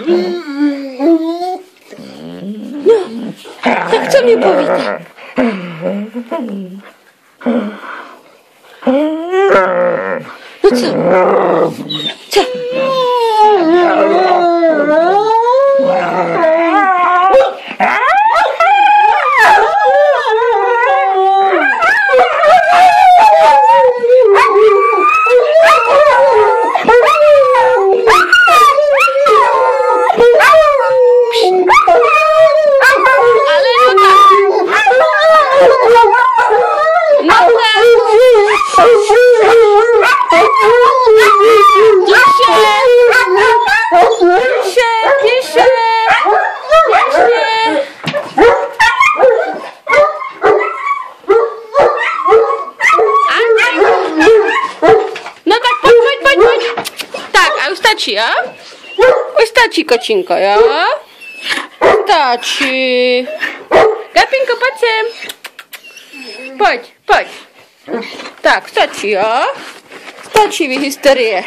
No, tak co mi povíte? No co? Co? Stačí, jo? Už stačí, kočinko, jo? Stačí. Gapinko, pojď sem. Pojď. Tak, stačí, jo? Stačí, vy hysterie.